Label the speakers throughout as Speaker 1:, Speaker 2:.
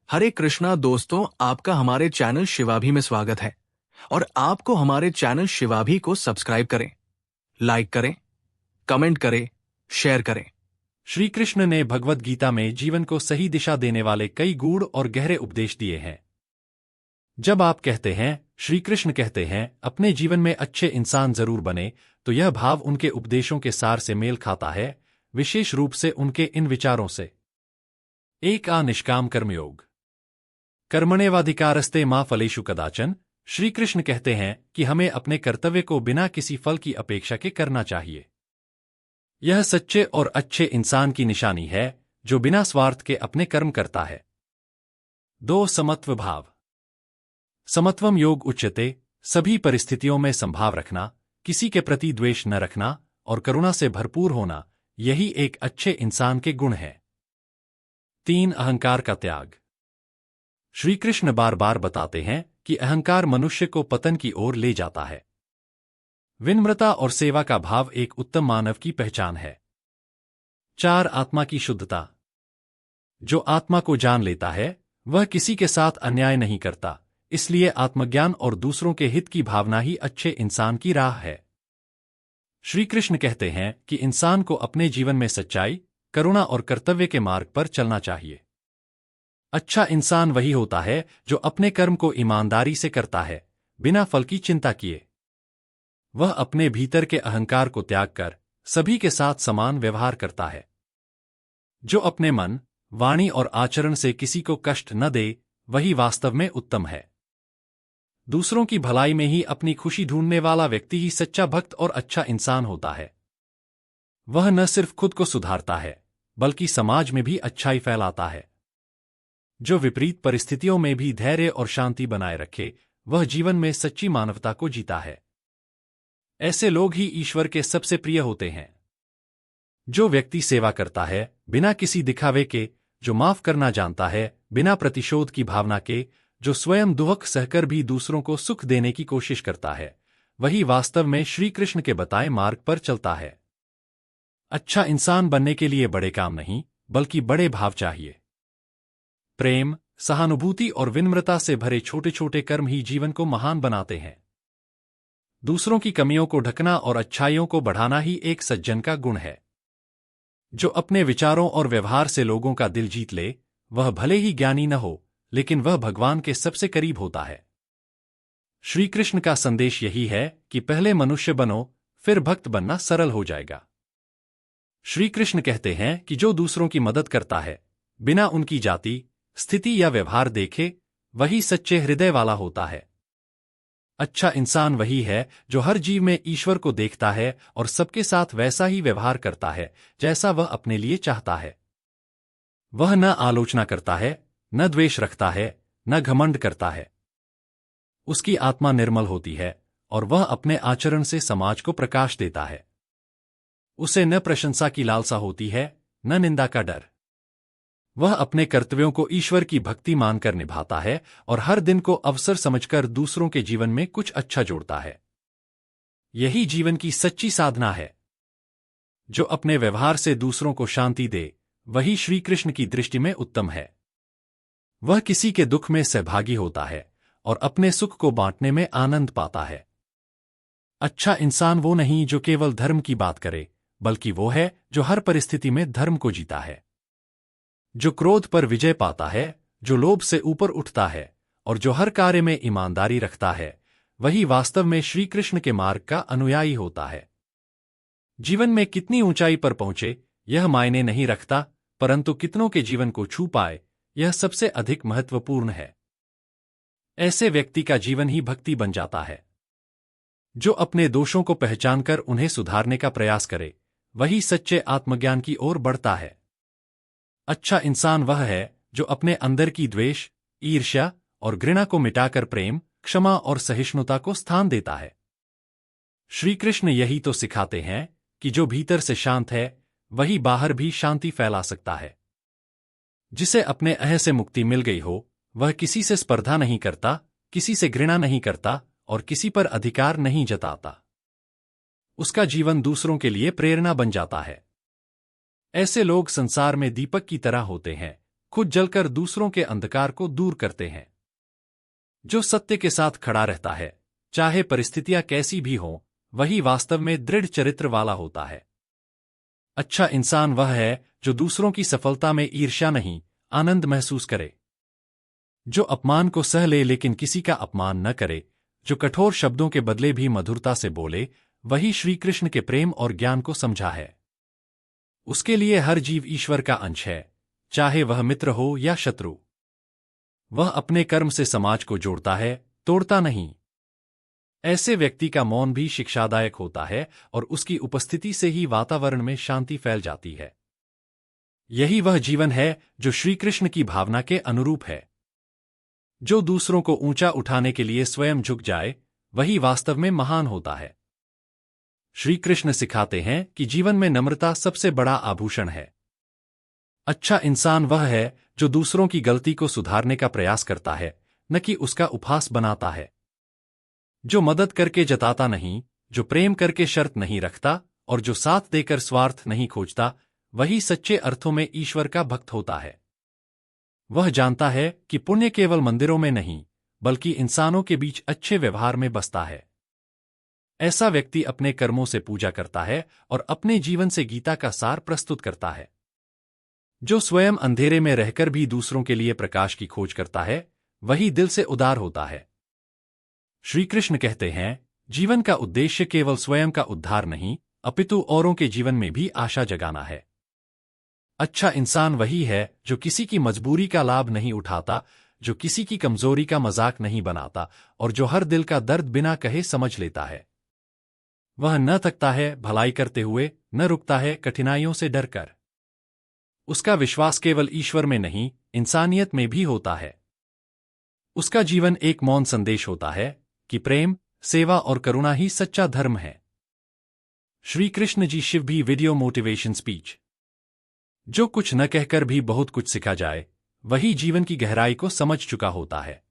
Speaker 1: हरे कृष्णा दोस्तों, आपका हमारे चैनल शिवाभी में स्वागत है। और आपको हमारे चैनल शिवाभी को सब्सक्राइब करें, लाइक करें, कमेंट करें, शेयर करें।
Speaker 2: श्री कृष्ण ने भगवद गीता में जीवन को सही दिशा देने वाले कई गूढ़ और गहरे उपदेश दिए हैं। जब आप कहते हैं, श्री कृष्ण कहते हैं, अपने जीवन में अच्छे इंसान जरूर बने, तो यह भाव उनके उपदेशों के सार से मेल खाता है, विशेष रूप से उनके इन विचारों से। एक निष्काम कर्मयोग। कर्मण्येवाधिकारस्ते मा फलेषु कदाचन। श्री कृष्ण कहते हैं कि हमें अपने कर्तव्य को बिना किसी फल की अपेक्षा के करना चाहिए। यह सच्चे और अच्छे इंसान की निशानी है, जो बिना स्वार्थ के अपने कर्म करता है। 2 समत्व भाव। समत्वम योग उच्यते, सभी परिस्थितियों में संभाव रखना, किसी के प्रति द्वेष न रखना और करुणा से भरपूर होना, यही एक अच्छे इंसान के गुण है। 3 अहंकार का त्याग। श्री कृष्ण बार बार बताते हैं कि अहंकार मनुष्य को पतन की ओर ले जाता है। विनम्रता और सेवा का भाव एक उत्तम मानव की पहचान है। 4 आत्मा की शुद्धता। जो आत्मा को जान लेता है, वह किसी के साथ अन्याय नहीं करता, इसलिए आत्मज्ञान और दूसरों के हित की भावना ही अच्छे इंसान की राह है। श्री कृष्ण कहते हैं कि इंसान को अपने जीवन में सच्चाई, करुणा और कर्तव्य के मार्ग पर चलना चाहिए। अच्छा इंसान वही होता है जो अपने कर्म को ईमानदारी से करता है, बिना फल की चिंता किए। वह अपने भीतर के अहंकार को त्याग कर सभी के साथ समान व्यवहार करता है। जो अपने मन, वाणी और आचरण से किसी को कष्ट न दे, वही वास्तव में उत्तम है। दूसरों की भलाई में ही अपनी खुशी ढूंढने वाला व्यक्ति ही सच्चा भक्त और अच्छा इंसान होता है। वह न सिर्फ खुद को सुधारता है, बल्कि समाज में भी अच्छाई फैलाता है। जो विपरीत परिस्थितियों में भी धैर्य और शांति बनाए रखे, वह जीवन में सच्ची मानवता को जीता है। ऐसे लोग ही ईश्वर के सबसे प्रिय होते हैं। जो व्यक्ति सेवा करता है, बिना किसी दिखावे के, जो माफ करना जानता है, बिना प्रतिशोध की भावना के, जो स्वयं दुख सहकर भी दूसरों को सुख देने की कोशिश करता है, वही वास्तव में श्री कृष्ण के बताए मार्ग पर चलता है। अच्छा इंसान बनने के लिए बड़े काम नहीं, बल्कि बड़े भाव चाहिए। प्रेम, सहानुभूति और विनम्रता से भरे छोटे छोटे कर्म ही जीवन को महान बनाते हैं। दूसरों की कमियों को ढकना और अच्छाइयों को बढ़ाना ही एक सज्जन का गुण है। जो अपने विचारों और व्यवहार से लोगों का दिल जीत ले, वह भले ही ज्ञानी न हो, लेकिन वह भगवान के सबसे करीब होता है। श्री कृष्ण का संदेश यही है कि पहले मनुष्य बनो, फिर भक्त बनना सरल हो जाएगा। श्री कृष्ण कहते हैं कि जो दूसरों की मदद करता है, बिना उनकी जाति, स्थिति या व्यवहार देखे, वही सच्चे हृदय वाला होता है। अच्छा इंसान वही है जो हर जीव में ईश्वर को देखता है और सबके साथ वैसा ही व्यवहार करता है जैसा वह अपने लिए चाहता है। वह न आलोचना करता है, न द्वेष रखता है, न घमंड करता है। उसकी आत्मा निर्मल होती है और वह अपने आचरण से समाज को प्रकाश देता है। उसे न प्रशंसा की लालसा होती है, न निंदा का डर। वह अपने कर्तव्यों को ईश्वर की भक्ति मानकर निभाता है और हर दिन को अवसर समझकर दूसरों के जीवन में कुछ अच्छा जोड़ता है। यही जीवन की सच्ची साधना है। जो अपने व्यवहार से दूसरों को शांति दे, वही श्री कृष्ण की दृष्टि में उत्तम है। वह किसी के दुख में सहभागी होता है और अपने सुख को बांटने में आनंद पाता है। अच्छा इंसान वो नहीं जो केवल धर्म की बात करे, बल्कि वो है जो हर परिस्थिति में धर्म को जीता है। जो क्रोध पर विजय पाता है, जो लोभ से ऊपर उठता है और जो हर कार्य में ईमानदारी रखता है, वही वास्तव में श्री कृष्ण के मार्ग का अनुयायी होता है। जीवन में कितनी ऊंचाई पर पहुंचे, यह मायने नहीं रखता, परंतु कितनों के जीवन को छू पाए, यह सबसे अधिक महत्वपूर्ण है। ऐसे व्यक्ति का जीवन ही भक्ति बन जाता है। जो अपने दोषों को पहचानकर उन्हें सुधारने का प्रयास करे, वही सच्चे आत्मज्ञान की ओर बढ़ता है। अच्छा इंसान वह है जो अपने अंदर की द्वेष, ईर्ष्या और घृणा को मिटाकर प्रेम, क्षमा और सहिष्णुता को स्थान देता है। श्री कृष्ण यही तो सिखाते हैं कि जो भीतर से शांत है, वही बाहर भी शांति फैला सकता है। जिसे अपने अह से मुक्ति मिल गई हो, वह किसी से स्पर्धा नहीं करता, किसी से घृणा नहीं करता और किसी पर अधिकार नहीं जताता। उसका जीवन दूसरों के लिए प्रेरणा बन जाता है। ऐसे लोग संसार में दीपक की तरह होते हैं, खुद जलकर दूसरों के अंधकार को दूर करते हैं। जो सत्य के साथ खड़ा रहता है, चाहे परिस्थितियां कैसी भी हों, वही वास्तव में दृढ़ चरित्र वाला होता है। अच्छा इंसान वह है जो दूसरों की सफलता में ईर्ष्या नहीं, आनंद महसूस करे। जो अपमान को सह ले लेकिन किसी का अपमान न करे, जो कठोर शब्दों के बदले भी मधुरता से बोले, वही श्री कृष्ण के प्रेम और ज्ञान को समझा है। उसके लिए हर जीव ईश्वर का अंश है, चाहे वह मित्र हो या शत्रु। वह अपने कर्म से समाज को जोड़ता है, तोड़ता नहीं। ऐसे व्यक्ति का मौन भी शिक्षादायक होता है और उसकी उपस्थिति से ही वातावरण में शांति फैल जाती है। यही वह जीवन है जो श्री कृष्ण की भावना के अनुरूप है। जो दूसरों को ऊंचा उठाने के लिए स्वयं झुक जाए, वही वास्तव में महान होता है। श्री कृष्ण सिखाते हैं कि जीवन में नम्रता सबसे बड़ा आभूषण है। अच्छा इंसान वह है जो दूसरों की गलती को सुधारने का प्रयास करता है, न कि उसका उपहास बनाता है। जो मदद करके जताता नहीं, जो प्रेम करके शर्त नहीं रखता और जो साथ देकर स्वार्थ नहीं खोजता, वही सच्चे अर्थों में ईश्वर का भक्त होता है। वह जानता है कि पुण्य केवल मंदिरों में नहीं, बल्कि इंसानों के बीच अच्छे व्यवहार में बसता है। ऐसा व्यक्ति अपने कर्मों से पूजा करता है और अपने जीवन से गीता का सार प्रस्तुत करता है। जो स्वयं अंधेरे में रहकर भी दूसरों के लिए प्रकाश की खोज करता है, वही दिल से उदार होता है। श्री कृष्ण कहते हैं, जीवन का उद्देश्य केवल स्वयं का उद्धार नहीं, अपितु औरों के जीवन में भी आशा जगाना है। अच्छा इंसान वही है जो किसी की मजबूरी का लाभ नहीं उठाता, जो किसी की कमजोरी का मजाक नहीं बनाता और जो हर दिल का दर्द बिना कहे समझ लेता है। वह न थकता है भलाई करते हुए, न रुकता है कठिनाइयों से डरकर। उसका विश्वास केवल ईश्वर में नहीं, इंसानियत में भी होता है। उसका जीवन एक मौन संदेश होता है कि प्रेम, सेवा और करुणा ही सच्चा धर्म है। श्री कृष्ण जी शिव भी वीडियो मोटिवेशन स्पीच। जो कुछ न कहकर भी बहुत कुछ सिखा जाए, वही जीवन की गहराई को समझ चुका होता है।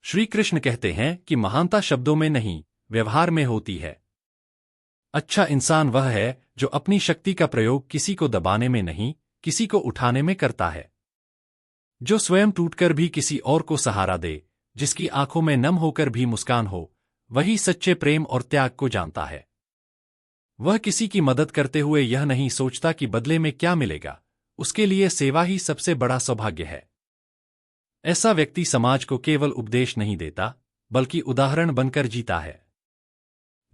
Speaker 2: श्री कृष्ण कहते हैं कि महानता शब्दों में नहीं, व्यवहार में होती है। अच्छा इंसान वह है जो अपनी शक्ति का प्रयोग किसी को दबाने में नहीं, किसी को उठाने में करता है। जो स्वयं टूटकर भी किसी और को सहारा दे, जिसकी आंखों में नम होकर भी मुस्कान हो, वही सच्चे प्रेम और त्याग को जानता है। वह किसी की मदद करते हुए यह नहीं सोचता कि बदले में क्या मिलेगा, उसके लिए सेवा ही सबसे बड़ा सौभाग्य है। ऐसा व्यक्ति समाज को केवल उपदेश नहीं देता, बल्कि उदाहरण बनकर जीता है।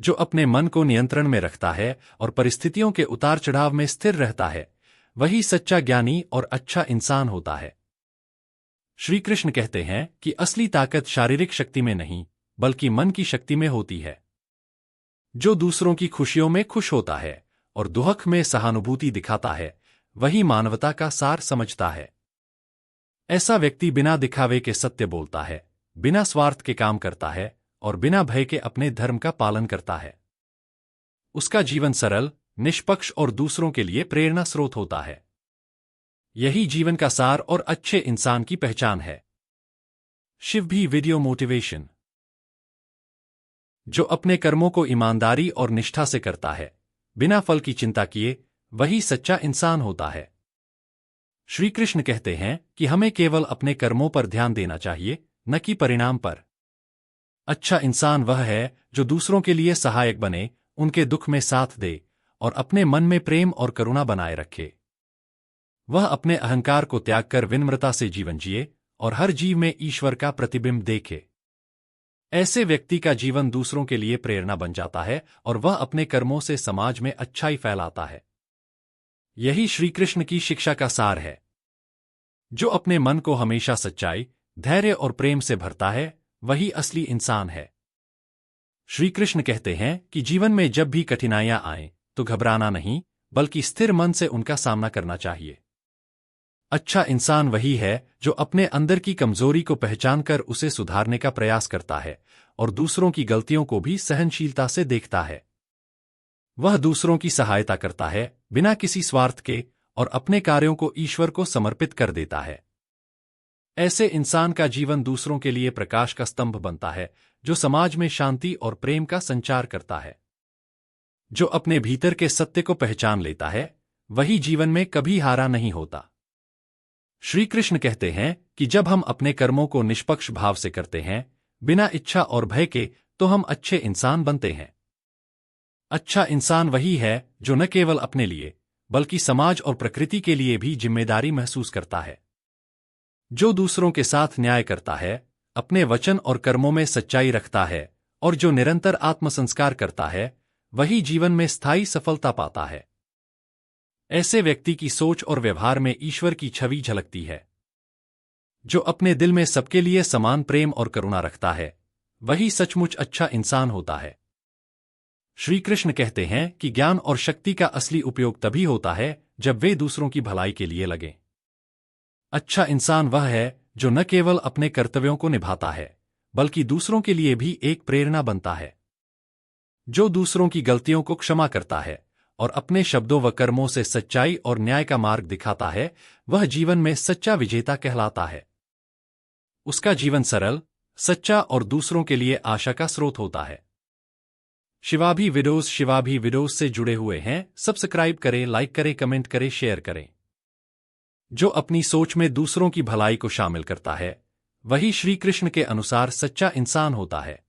Speaker 2: जो अपने मन को नियंत्रण में रखता है और परिस्थितियों के उतार चढ़ाव में स्थिर रहता है, वही सच्चा ज्ञानी और अच्छा इंसान होता है। श्री कृष्ण कहते हैं कि असली ताकत शारीरिक शक्ति में नहीं, बल्कि मन की शक्ति में होती है। जो दूसरों की खुशियों में खुश होता है और दुख में सहानुभूति दिखाता है, वही मानवता का सार समझता है। ऐसा व्यक्ति बिना दिखावे के सत्य बोलता है, बिना स्वार्थ के काम करता है और बिना भय के अपने धर्म का पालन करता है। उसका जीवन सरल, निष्पक्ष और दूसरों के लिए प्रेरणा स्रोत होता है। यही जीवन का सार और अच्छे इंसान की पहचान है। शिव भी वीडियो मोटिवेशन। जो अपने कर्मों को ईमानदारी और निष्ठा से करता है, बिना फल की चिंता किए, वही सच्चा इंसान होता है। श्री कृष्ण कहते हैं कि हमें केवल अपने कर्मों पर ध्यान देना चाहिए, न कि परिणाम पर। अच्छा इंसान वह है जो दूसरों के लिए सहायक बने, उनके दुख में साथ दे और अपने मन में प्रेम और करुणा बनाए रखे। वह अपने अहंकार को त्याग कर विनम्रता से जीवन जिए और हर जीव में ईश्वर का प्रतिबिंब देखे। ऐसे व्यक्ति का जीवन दूसरों के लिए प्रेरणा बन जाता है और वह अपने कर्मों से समाज में अच्छाई फैलाता है। यही श्री कृष्ण की शिक्षा का सार है। जो अपने मन को हमेशा सच्चाई, धैर्य और प्रेम से भरता है, वही असली इंसान है। श्री कृष्ण कहते हैं कि जीवन में जब भी कठिनाइयां आएं, तो घबराना नहीं, बल्कि स्थिर मन से उनका सामना करना चाहिए। अच्छा इंसान वही है जो अपने अंदर की कमजोरी को पहचानकर उसे सुधारने का प्रयास करता है और दूसरों की गलतियों को भी सहनशीलता से देखता है। वह दूसरों की सहायता करता है, बिना किसी स्वार्थ के, और अपने कार्यों को ईश्वर को समर्पित कर देता है। ऐसे इंसान का जीवन दूसरों के लिए प्रकाश का स्तंभ बनता है, जो समाज में शांति और प्रेम का संचार करता है। जो अपने भीतर के सत्य को पहचान लेता है, वही जीवन में कभी हारा नहीं होता। श्री कृष्ण कहते हैं कि जब हम अपने कर्मों को निष्पक्ष भाव से करते हैं, बिना इच्छा और भय के, तो हम अच्छे इंसान बनते हैं। अच्छा इंसान वही है जो न केवल अपने लिए, बल्कि समाज और प्रकृति के लिए भी जिम्मेदारी महसूस करता है। जो दूसरों के साथ न्याय करता है, अपने वचन और कर्मों में सच्चाई रखता है, और जो निरंतर आत्मसंस्कार करता है, वही जीवन में स्थायी सफलता पाता है। ऐसे व्यक्ति की सोच और व्यवहार में ईश्वर की छवि झलकती है। जो अपने दिल में सबके लिए समान प्रेम और करुणा रखता है, वही सचमुच अच्छा इंसान होता है। श्री कृष्ण कहते हैं कि ज्ञान और शक्ति का असली उपयोग तभी होता है जब वे दूसरों की भलाई के लिए लगें। अच्छा इंसान वह है जो न केवल अपने कर्तव्यों को निभाता है, बल्कि दूसरों के लिए भी एक प्रेरणा बनता है। जो दूसरों की गलतियों को क्षमा करता है और अपने शब्दों व कर्मों से सच्चाई और न्याय का मार्ग दिखाता है, वह जीवन में सच्चा विजेता कहलाता है। उसका जीवन सरल, सच्चा और दूसरों के लिए आशा का स्रोत होता है। शिवाभी वीडियोज से जुड़े हुए हैं, सब्सक्राइब करें, लाइक करें, कमेंट करें, शेयर करें। जो अपनी सोच में दूसरों की भलाई को शामिल करता है, वही श्री कृष्ण के अनुसार सच्चा इंसान होता है।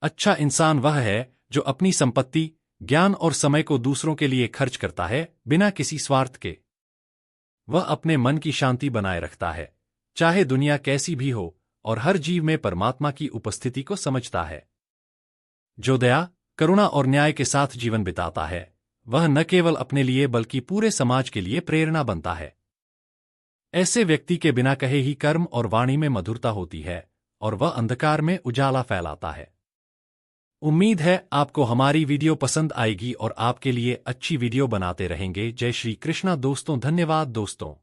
Speaker 2: अच्छा इंसान वह है जो अपनी संपत्ति, ज्ञान और समय को दूसरों के लिए खर्च करता है, बिना किसी स्वार्थ के। वह अपने मन की शांति बनाए रखता है, चाहे दुनिया कैसी भी हो, और हर जीव में परमात्मा की उपस्थिति को समझता है। जो दया, करुणा और न्याय के साथ जीवन बिताता है, वह न केवल अपने लिए बल्कि पूरे समाज के लिए प्रेरणा बनता है। ऐसे व्यक्ति के बिना कहे ही कर्म और वाणी में मधुरता होती है, और वह अंधकार में उजाला फैलाता है। उम्मीद है आपको हमारी वीडियो पसंद आएगी और आपके लिए अच्छी वीडियो बनाते रहेंगे। जय श्री कृष्णा दोस्तों, धन्यवाद दोस्तों।